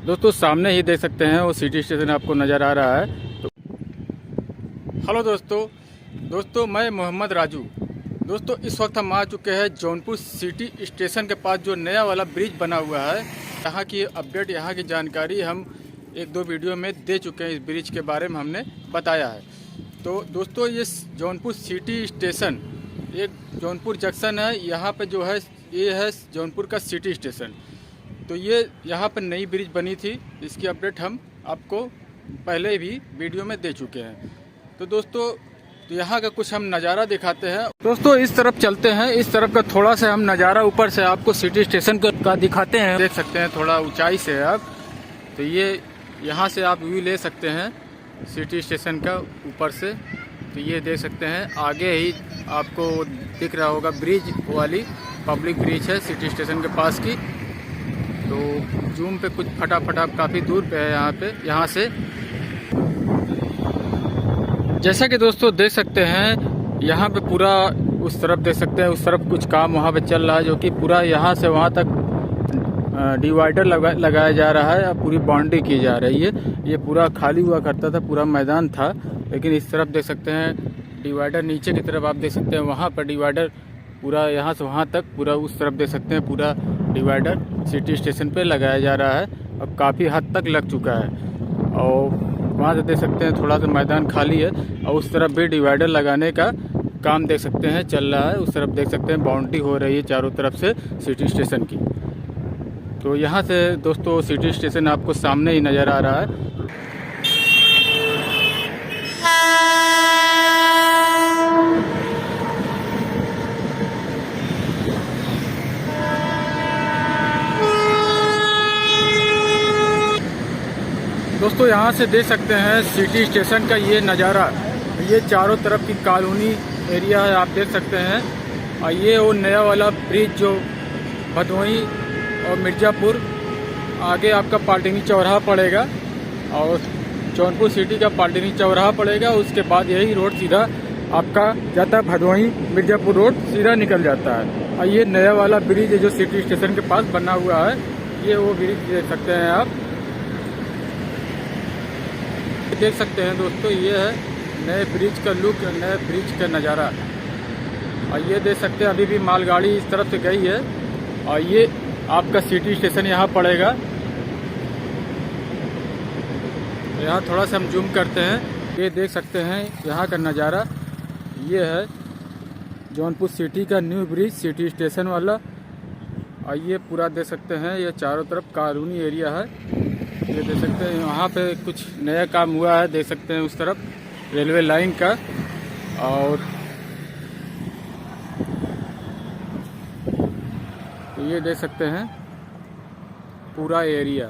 दोस्तों सामने ही देख सकते हैं वो सिटी स्टेशन आपको नज़र आ रहा है। तो हेलो दोस्तों मैं मोहम्मद राजू। दोस्तों इस वक्त हम आ चुके हैं जौनपुर सिटी स्टेशन के पास जो नया वाला ब्रिज बना हुआ है। यहाँ की अपडेट, यहाँ की जानकारी हम एक दो वीडियो में दे चुके हैं। इस ब्रिज के बारे में हमने बताया है। तो दोस्तों ये जौनपुर सिटी स्टेशन एक जौनपुर जंक्शन है। यहाँ पे जो है ये है जौनपुर का सिटी स्टेशन। तो ये यहाँ पर नई ब्रिज बनी थी, इसकी अपडेट हम आपको पहले भी वीडियो में दे चुके हैं। तो दोस्तों तो यहाँ का कुछ हम नज़ारा दिखाते हैं। दोस्तों इस तरफ चलते हैं, इस तरफ का थोड़ा सा हम नज़ारा ऊपर से आपको सिटी स्टेशन का दिखाते हैं। देख सकते हैं थोड़ा ऊंचाई से है आप। तो ये यहाँ से आप व्यू ले सकते हैं सिटी स्टेशन का ऊपर से। तो ये देख सकते हैं आगे ही आपको दिख रहा होगा ब्रिज वाली पब्लिक ब्रिज है सिटी स्टेशन के पास की। तो जूम पे कुछ फटाफट काफ़ी दूर पे है यहाँ से। जैसा कि दोस्तों देख सकते हैं यहाँ पे पूरा उस तरफ देख सकते हैं, उस तरफ कुछ काम वहाँ पे चल रहा है जो कि पूरा यहाँ से वहाँ तक डिवाइडर लगाया जा रहा है। पूरी बाउंड्री की जा रही है। ये पूरा खाली हुआ करता था, पूरा मैदान था, लेकिन इस तरफ देख सकते हैं डिवाइडर नीचे की तरफ आप देख सकते हैं वहाँ पर डिवाइडर पूरा यहाँ से वहाँ तक पूरा उस तरफ देख सकते हैं पूरा डिवाइडर सिटी स्टेशन पे लगाया जा रहा है। अब काफ़ी हद तक लग चुका है और वहाँ से देख सकते हैं थोड़ा सा मैदान खाली है और उस तरफ भी डिवाइडर लगाने का काम देख सकते हैं चल रहा है। उस तरफ देख सकते हैं बाउंड्री हो रही है चारों तरफ से सिटी स्टेशन की। तो यहाँ से दोस्तों सिटी स्टेशन आपको सामने ही नज़र आ रहा है। दोस्तों यहाँ से देख सकते हैं सिटी स्टेशन का ये नज़ारा। ये चारों तरफ की कॉलोनी एरिया है आप देख सकते हैं। और ये वो नया वाला ब्रिज जो भदोही और मिर्ज़ापुर आगे आपका पाल्टिनी चौराहा पड़ेगा और जौनपुर सिटी का पाल्टिनी चौराहा पड़ेगा। उसके बाद यही रोड सीधा आपका जाता है भदोही मिर्ज़ापुर रोड सीधा निकल जाता है। और ये नया वाला ब्रिज है जो सिटी स्टेशन के पास बना हुआ है। ये वो ब्रिज देख सकते हैं आप, देख सकते हैं दोस्तों। ये है नए ब्रिज का लुक, नए ब्रिज का नज़ारा। और ये देख सकते हैं अभी भी मालगाड़ी इस तरफ से गई है और ये आपका सिटी स्टेशन यहाँ पड़ेगा। तो यहाँ थोड़ा सा हम जूम करते हैं, ये देख सकते हैं यहाँ का नज़ारा। ये है जौनपुर सिटी का न्यू ब्रिज सिटी स्टेशन वाला। और ये पूरा देख सकते हैं ये चारों तरफ कॉलोनी एरिया है। ये देख सकते हैं वहाँ पे कुछ नया काम हुआ है, देख सकते हैं उस तरफ रेलवे लाइन का। और तो ये देख सकते हैं पूरा एरिया।